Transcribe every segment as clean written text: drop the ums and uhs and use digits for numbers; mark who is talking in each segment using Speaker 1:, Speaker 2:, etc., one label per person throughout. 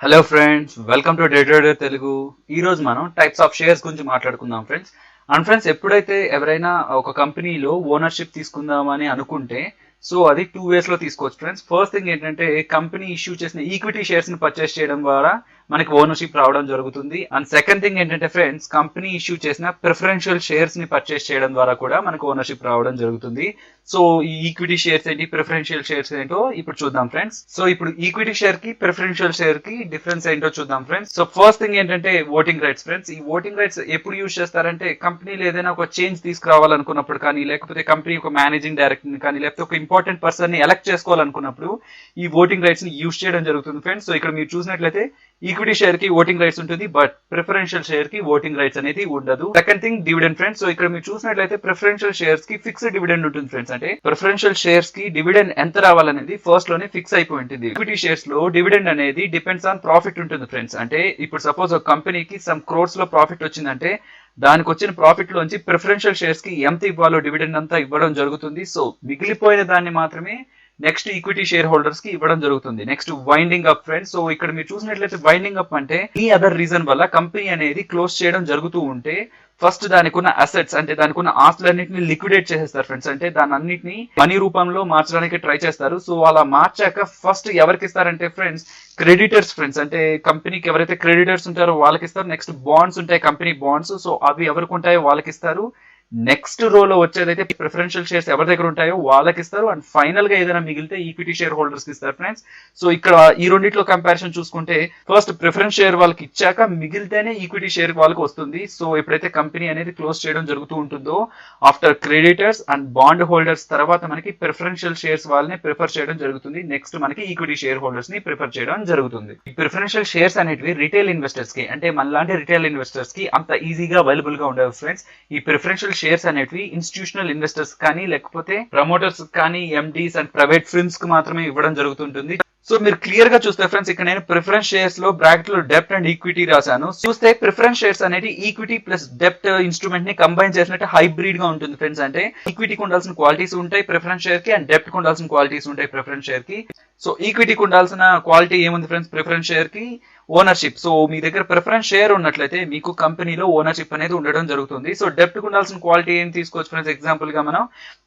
Speaker 1: Hello friends, welcome to day trader Telugu. ఈ రోజు మనం టైప్స్ ఆఫ్ షేర్స్ గురించి మాట్లాడుకుందాం ఫ్రెండ్స్. అండ్ ఫ్రెండ్స్, ఎప్పుడైతే ఎవరైనా ఒక కంపెనీలో ఓనర్షిప్ తీసుకుందామని అనుకుంటే సో అది 2 ways లో తీసుకోవచ్చు ఫ్రెండ్స్. ఫస్ట్ థింగ్ ఏంటంటే కంపెనీ ఇష్యూ చేసిన ఈక్విటీ షేర్స్ ని పర్చేస్ చేయడం ద్వారా మనకి ఓనర్షిప్ రావడం జరుగుతుంది. అండ్ సెకండ్ థింగ్ ఏంటంటే ఫ్రెండ్స్, కంపెనీ ఇష్యూ చేసిన ప్రిఫరెన్షియల్ షేర్స్ ని పర్చేస్ చేయడం ద్వారా కూడా మనకు ఓనర్షిప్ రావడం జరుగుతుంది. సో ఈ ఈక్విటీ షేర్స్ ఏంటి, ప్రిఫరెన్షియల్ షేర్స్ ఏంటో ఇప్పుడు చూద్దాం ఫ్రెండ్స్. సో ఇప్పుడు ఈక్విటీ షేర్ కి ప్రిఫరెన్షియల్ షేర్ కి డిఫరెన్స్ ఏంటో చూద్దాం ఫ్రెండ్స్. సో ఫస్ట్ థింగ్ ఏంటంటే ఓటింగ్ రైట్స్ ఫ్రెండ్స్. ఈ ఓటింగ్ రైట్స్ ఎప్పుడు యూజ్ చేస్తారంటే కంపెనీలో ఏదైనా ఒక చేంజ్ తీసుకురావాలనుకున్నప్పుడు కానీ, లేకపోతే కంపెనీ ఒక మేనేజింగ్ డైరెక్టర్ ని కానీ, లేకపోతే ఒక ఇంపార్టెంట్ పర్సన్ ని ఎలక్ట్ చేసుకోవాలనుకున్నప్పుడు ఈ ఓటింగ్ రైట్స్ ని యూజ్ చేయడం జరుగుతుంది ఫ్రెండ్స్. సో ఇక్కడ మీరు చూసినట్లయితే ఈక్విటీ షేర్ కి ఓటింగ్ రైట్స్ ఉంటుంది, బట్ ప్రిఫరెన్షియల్ షేర్ కి ఓటింగ్ రైట్స్ అనేది ఉండదు. Second thing dividend friends. So ఇక్కడ మీరు చూసినట్లయితే ప్రిఫరెన్షియల్ షేర్స్ కి ఫిక్స్డ్ డివిడెండ్ ఉంటుంది ఫ్రెండ్స్. అంటే ప్రిఫరెన్షియల్ షేర్స్ కి డివిడెండ్ ఎంత రావాలనేది ఫస్ట్ లోనే ఫిక్స్ అయిపోయి ఉంటుంది. ఈక్విటీ షేర్స్ లో డివిడెండ్ అనేది డిపెండ్స్ ఆన్ ప్రాఫిట్ ఉంటుంది ఫ్రెండ్స్. అంటే ఇప్పుడు సపోజ్ ఒక కంపెనీకి సమ్ క్రోర్స్ లో ప్రాఫిట్ వచ్చిందంటే దానికి వచ్చిన ప్రాఫిట్ లోంచి ప్రిఫరెన్షియల్ షేర్స్ కి ఎంత ఇవ్వాలో డివిడెండ్ అంతా ఇవ్వడం జరుగుతుంది. సో మిగిలిపోయిన దాన్ని మాత్రమే నెక్స్ట్ ఈక్విటీ షేర్ హోల్డర్స్ కి ఇవ్వడం జరుగుతుంది. Next winding up friends. So ఇక్కడ మీరు చూసినట్లయితే వైండింగ్ అప్ అంటే ఈ అదర్ రీజన్ వల్ల కంపెనీ అనేది క్లోజ్ చేయడం జరుగుతూ ఉంటే ఫస్ట్ దానికి ఉన్న అసెట్స్ అంటే దానికి ఉన్న ఆస్తులన్నింటినీ లిక్విడేట్ చేసేస్తారు ఫ్రెండ్స్. అంటే దాని అన్నింటినీ మనీ రూపంలో మార్చడానికి ట్రై చేస్తారు. సో అలా మార్చాక ఫస్ట్ ఎవరికి ఇస్తారంటే ఫ్రెండ్స్, క్రెడిటర్స్ ఫ్రెండ్స్. అంటే కంపెనీకి ఎవరైతే క్రెడిటర్స్ ఉంటారో వాళ్ళకి ఇస్తారు. నెక్స్ట్ బాండ్స్ ఉంటాయి, కంపెనీ బాండ్స్. సో అవి ఎవరికి ఉంటాయో వాళ్ళకి ఇస్తారు. నెక్స్ట్ రోలో వచ్చేదైతే ప్రిఫరెన్షియల్ షేర్స్ ఎవరి దగ్గర ఉంటాయో వాళ్ళకి ఇస్తారు. అండ్ ఫైనల్ గా ఏదైనా మిగిలితే ఈక్విటీ షేర్ హోల్డర్స్ కి ఇస్తారు ఫ్రెండ్స్. సో ఇక్కడ ఈ రెండిట్లో కంపారిజన్ చూసుకుంటే ఫస్ట్ ప్రిఫరెన్స్ షేర్ వాళ్ళకి ఇచ్చాక మిగిలితేనే ఈక్విటీ షేర్ వాళ్ళకి వస్తుంది. సో ఎప్పుడైతే కంపెనీ అనేది క్లోజ్ చేయడం జరుగుతూ ఉంటుందో after creditors and bond holders తర్వాత మనకి ప్రిఫరెన్షియల్ షేర్స్ వాళ్ళని ప్రిఫర్ చేయడం జరుగుతుంది. నెక్స్ట్ మనకి ఈక్విటీ షేర్ హోల్డర్స్ ని ప్రిఫర్ చేయడం జరుగుతుంది. ఈ ప్రిఫరెన్షియల్ షేర్స్ అనేటివి రిటైల్ ఇన్వెస్టర్స్ కి, అంటే మనలాంటి రిటైల్ ఇన్వెస్టర్స్ కి అంత ఈజీగా అవైలబుల్ గా ఉండవు ఫ్రెండ్స్. ఈ ప్రిఫరెన్షియల్ షేర్స్ అనేటివి ఇన్స్టిట్యూషనల్ ఇన్వెస్టర్స్ కానీ, లేకపోతే ప్రమోటర్స్ కానీ, ఎండీస్ అండ్ ప్రైవేట్ ఫిర్మ్స్ కి మాత్రమే ఇవ్వడం జరుగుతుంటుంది. సో మీరు క్లియర్ గా చూస్తే ఫ్రెండ్స్, ఇక్కడ నేను ప్రిఫరెన్స్ షేర్స్ లో బ్రాకెట్ లో డెప్ట్ అండ్ ఈక్విటీ రాశాను. చూస్తే ప్రిఫరెన్స్ షేర్స్ అనేది ఈక్విటీ ప్లస్ డెప్ట్ ఇన్స్ట్రుమెంట్ ని కంబైన్ చేసినట్టు హైబ్రిడ్ గా ఉంటుంది ఫ్రెండ్స్. అంటే ఈక్విటీకి ఉండాల్సిన క్వాలిటీస్ ఉంటాయి ప్రిఫరెన్స్ షేర్ కి, అండ్ డెప్ట్ కి ఉండాల్సిన క్వాలిటీస్ ఉంటాయి ప్రిఫరెన్స్ షేర్ కి. సో ఈక్విటీకి ఉండాల్సిన క్వాలిటీ ఏముంది ఫ్రెండ్స్, ప్రిఫరెన్స్ షేర్ కి ఓనర్షిప్. సో మీ దగ్గర ప్రిఫరెన్స్ షేర్ ఉన్నట్లయితే మీకు కంపెనీలో ఓనర్షిప్ అనేది ఉండడం జరుగుతుంది. సో డెప్ట్ కు ఉండాల్సిన క్వాలిటీ ఏం తీసుకోవచ్చు ఫ్రెండ్స్, ఎగ్జాంపుల్ గా మనం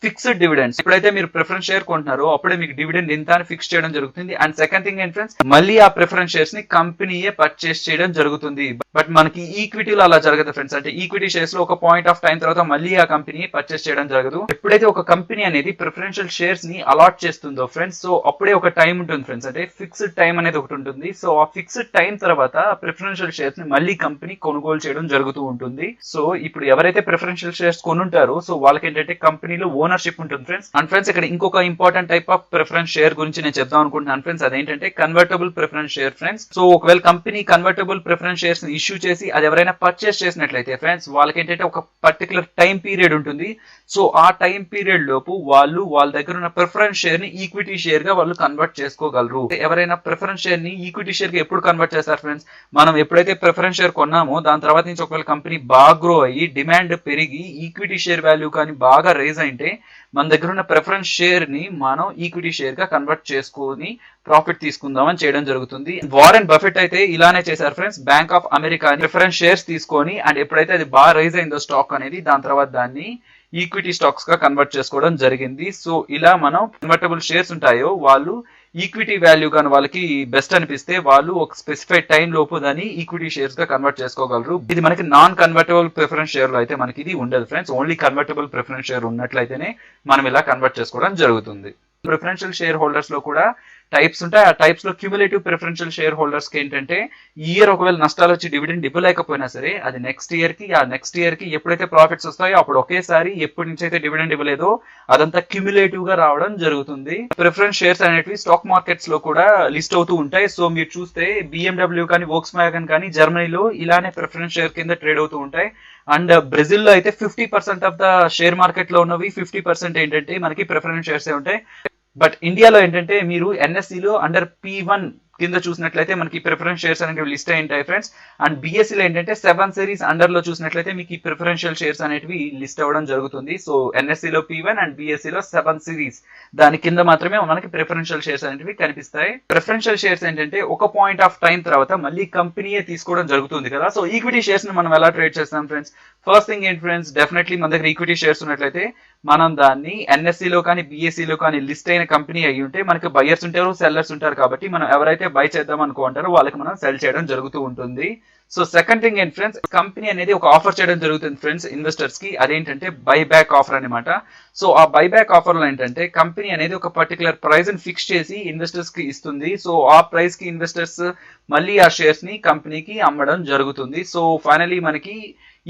Speaker 1: ఫిక్స్డ్ డివిడెండ్స్. ఎప్పుడైతే మీరు ప్రిఫరెన్స్ షేర్ కొంటున్నారో అప్పుడే మీకు డివిడెండ్ ఎంత అని ఫిక్స్ చేయడం జరుగుతుంది. అండ్ సెకండ్ థింగ్ ఏంటి ఫ్రెండ్స్, మళ్ళీ ఆ ప్రిఫరెన్స్ షేర్స్ ని కంపెనీయే పర్చేస్ చేయడం జరుగుతుంది. బట్ మనకి ఈక్విటీలో అలా జరగదు ఫ్రెండ్స్. అంటే ఈక్విటీ షేర్స్ లో ఒక పాయింట్ ఆఫ్ టైం తర్వాత మళ్ళీ ఆ కంపెనీ పర్చేస్ చేయడం జరగదు. ఎప్పుడైతే ఒక కంపెనీ అనేది ప్రిఫరెన్షియల్ షేర్స్ ని అలాట్ చేస్తుందో ఫ్రెండ్స్, సో అప్పుడే ఒక టైం ఉంటుంది ఫ్రెండ్స్. అంటే ఫిక్స్డ్ టైం అనేది ఒకటి ఉంటుంది. సో ఆ ఫిక్స్డ్ టైం తర్వాత ప్రిఫరెన్షియల్ షేర్స్ ని మళ్ళీ కంపెనీ కొనుగోలు చేయడం జరుగుతూ ఉంటుంది. సో ఇప్పుడు ఎవరైతే ప్రిఫరెన్షియల్ షేర్స్ కొనుంటారో సో వాళ్ళకి ఏంటంటే కంపెనీలో ఓనర్షిప్ ఉంటుంది ఫ్రెండ్స్. అండ్ ఫ్రెండ్స్, ఇక్కడ ఇంకొక important type of preference share గురించి నేను చెప్దాం అనుకుంటున్నాను ఫ్రెండ్స్. అదేంటంటే convertible preference share friends. So ఒకవేళ కంపెనీ కన్వర్టబుల్ ప్రిఫరెన్స్ షేర్స్ ని ఇష్యూ చేసి అది ఎవరైనా పర్చేస్ చేసినట్లయితే ఫ్రెండ్స్, వాళ్ళకి ఏంటంటే ఒక పర్టికులర్ టైం పీరియడ్ ఉంటుంది. సో ఆ టైం పీరియడ్ లోపు వాళ్ళు వాళ్ళ దగ్గర ఉన్న ప్రిఫరెన్స్ షేర్ ని ఈక్విటీ షేర్ గా వాళ్ళు కన్వర్ట్ చేసుకోగలరు. ఎవరైనా ప్రిఫరెన్స్ షేర్ ని ఈక్విటీ షేర్ గా ఎప్పుడు కన్వర్ట్ చేస్తారు ఫ్రెండ్స్, మనం ఎప్పుడైతే ప్రిఫరెన్స్ షేర్ కొన్నామో దాని తర్వాత నుంచి ఒకవేళ కంపెనీ బాగా గ్రో అయ్యి డిమాండ్ పెరిగి ఈక్విటీ షేర్ వాల్యూ కానీ బాగా రైజ్ అయితే మన దగ్గర ఉన్న ప్రిఫరెన్స్ షేర్ ని మనం ఈక్విటీ షేర్ గా కన్వర్ట్ చేసుకుని ప్రాఫిట్ తీసుకుందామని చేయడం జరుగుతుంది. వారెన్ బఫెట్ అయితే ఇలానే చేశారు friends. Bank of America preference shares తీసుకొని అండ్ ఎప్పుడైతే అది బాగా రైజ్ అయిందో స్టాక్ అనేది, దాని తర్వాత దాన్ని ఈక్విటీ స్టాక్స్ గా కన్వర్ట్ చేసుకోవడం జరిగింది. సో ఇలా మనం కన్వర్టబుల్ షేర్స్ ఉంటాయో వాళ్ళు ఈక్విటీ వాల్యూ కానీ వాళ్ళకి బెస్ట్ అనిపిస్తే వాళ్ళు ఒక స్పెసిఫైడ్ టైం లోపు దాన్ని ఈక్విటీ షేర్స్ గా కన్వర్ట్ చేసుకోగలరు. ఇది మనకి నాన్ కన్వర్టబుల్ ప్రిఫరెన్స్ షేర్ లో అయితే మనకి ఇది ఉండదు friends. Only convertible preference share ఉన్నట్లయితేనే మనం ఇలా కన్వర్ట్ చేసుకోవడం జరుగుతుంది. ప్రిఫరెన్షియల్ షేర్ హోల్డర్స్ లో కూడా టైప్స్ ఉంటాయి. ఆ టైప్స్ లో క్యూములేటివ్ ప్రిఫరెన్షియల్ షేర్ హోల్డర్స్ కి ఏంటంటే ఈ ఇయర్ ఒకవేళ నష్టాలు వచ్చి డివిడెండ్ ఇవ్వలేకపోయినా సరే అది నెక్స్ట్ ఇయర్ కి, ఆ నెక్స్ట్ ఇయర్ కి ఎప్పుడైతే ప్రాఫిట్స్ వస్తాయో అప్పుడు ఒకేసారి ఎప్పటి నుంచి అయితే డివిడెండ్ ఇవ్వలేదో అదంతా క్యూములేటివ్ గా రావడం జరుగుతుంది. ప్రిఫరెన్స్ షేర్స్ అనేవి స్టాక్ మార్కెట్స్ లో కూడా లిస్ట్ అవుతూ ఉంటాయి. సో మీరు చూస్తే BMW కానీ, వోక్స్ వ్యాగన్ కానీ జర్మనీలో ఇలానే ప్రిఫరెన్స్ షేర్ కింద ట్రేడ్ అవుతూ ఉంటాయి. అండ్ బ్రెజిల్ లో అయితే 50% ఆఫ్ ద షేర్ మార్కెట్ లో ఉన్నవి 50% ఏంటంటే మనకి ప్రిఫరెన్స్ షేర్స్ ఉంటాయి. బట్ ఇండియాలో ఏంటంటే మీరు NSE లో అండర్ P1 కింద చూసినట్లయితే మనకి ప్రిఫరెన్స్ షేర్స్ అనేవి లిస్ట్ అయి ఉంటాయి ఫ్రెండ్స్. అండ్ బిఎస్సిలో ఏంటంటే 7 సిరీస్ అండర్ లో చూసినట్లయితే మీకు ఈ ప్రిఫరెన్షియల్ షేర్స్ అనేవి లిస్ట్ అవ్వడం జరుగుతుంది. సో ఎన్ఎస్సిలో P1 అండ్ బిఎస్సిలో 7 సిరీస్ దాని కింద మాత్రమే మనకి ప్రిఫరెన్షియల్ షేర్స్ అనేవి కనిపిస్తాయి. ప్రిఫరెన్షియల్ షేర్స్ ఏంటంటే ఒక పాయింట్ ఆఫ్ టైం తర్వాత మళ్ళీ కంపెనీయే తీసుకోవడం జరుగుతుంది కదా. సో ఈక్విటీ షేర్స్ ని మనం ఎలా ట్రేడ్ చేస్తాం ఫ్రెండ్స్? ఫస్ట్ థింగ్ ఏంటి ఫ్రెండ్స్, డెఫినెట్లీ మన దగ్గర ఈక్విటీ షేర్స్ ఉన్నట్లయితే మనం దాన్ని ఎన్ఎస్సిలో కానీ బిఎస్సిలో కానీ లిస్ట్ అయిన కంపెనీ అయ్యి ఉంటే మనకి బయర్స్ ఉంటారు, సెల్లర్స్ ఉంటారు. కాబట్టి మనం ఎవరైతే బై చేద్దాం అనుకుంటారో వాళ్ళకి మనం సెల్ చేయడం జరుగుతూ ఉంటుంది. సో సెకండ్ థింగ్ ఏంటి ఫ్రెండ్స్, కంపెనీ అనేది ఒక ఆఫర్ చేయడం జరుగుతుంది ఫ్రెండ్స్ ఇన్వెస్టర్స్ కి. అదేంటంటే బైబ్యాక్ ఆఫర్ అనమాట. సో ఆ బైబ్యాక్ ఆఫర్ లో ఏంటంటే కంపెనీ అనేది ఒక పర్టికులర్ ప్రైస్ ని ఫిక్స్ చేసి ఇన్వెస్టర్స్ కి ఇస్తుంది. సో ఆ ప్రైస్ కి ఇన్వెస్టర్స్ మళ్ళీ ఆ షేర్స్ ని కంపెనీకి అమ్మడం జరుగుతుంది. సో ఫైనలీ మనకి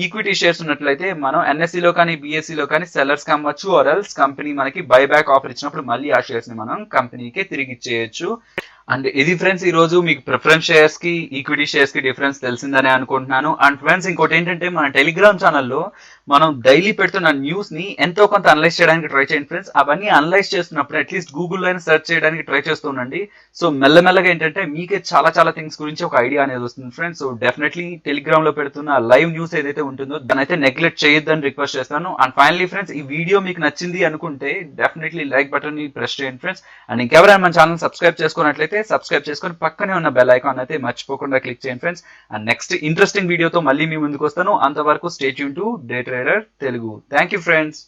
Speaker 1: ఈక్విటీ షేర్స్ ఉన్నట్లయితే మనం ఎన్ఎస్సిలో కానీ బిఎస్సిలో కానీ సెల్లర్స్ కి అమ్మచ్చు, ఆర్ ఎల్స్ కంపెనీ మనకి బైబ్యాక్ ఆఫర్ ఇచ్చినప్పుడు మళ్ళీ ఆ షేర్స్ ని మనం కంపెనీకి తిరిగి ఇచ్చేయచ్చు. అండ్ ఇది ఫ్రెండ్స్ ఈ రోజు మీకు ప్రిఫరెన్స్ షేర్స్ కి ఈక్విటీ షేర్స్ కి డిఫరెన్స్ తెలిసిందని అనుకుంటున్నాను. అండ్ ఫ్రెండ్స్ ఇంకోటి ఏంటంటే మన టెలిగ్రామ్ ఛానల్లో మనం డైలీ పెడుతున్న న్యూస్ ని ఎంతో కొంత అనలైజ్ చేయడానికి ట్రై చేయండి ఫ్రెండ్స్. అవన్నీ అనలైజ్ చేస్తున్నప్పుడు అట్లీస్ట్ గూగుల్లో అయినా సెర్చ్ చేయడానికి ట్రై చేస్తుండండి. సో మెల్లమెల్లగా ఏంటంటే మీకే చాలా చాలా థింగ్స్ గురించి ఒక ఐడియా అనేది వస్తుంది ఫ్రెండ్స్. సో డెఫినెట్లీ టెలిగ్రామ్ లో పెడుతున్న లైవ్ న్యూస్ ఏదైతే ఉంటుందో దాన్ని అయితే నెగ్లెక్ట్ చేయొద్దని రిక్వెస్ట్ చేస్తాను. అండ్ ఫైనలీ ఫ్రెండ్స్ ఈ వీడియో మీకు నచ్చింది అనుకుంటే డెఫినెట్లీ లైక్ బటన్ ని ప్రెస్ చేయండి ఫ్రెండ్స్. అండ్ ఇంకెవరైనా మన ఛానల్ సబ్స్క్రైబ్ చేసుకున్నట్లయితే సబ్స్క్రైబ్ చేసుకొని పక్కనే ఉన్న బెల్ ఐకాన్ అయితే మర్చిపోకుండా క్లిక్ చేయండి ఫ్రెండ్స్. అండ్ నెక్స్ట్ ఇంట్రెస్టింగ్ వీడియోతో మళ్ళీ మీ ముందుకు వస్తాను. అంతవరకు stay tune to day trader Telugu. Thank you friends.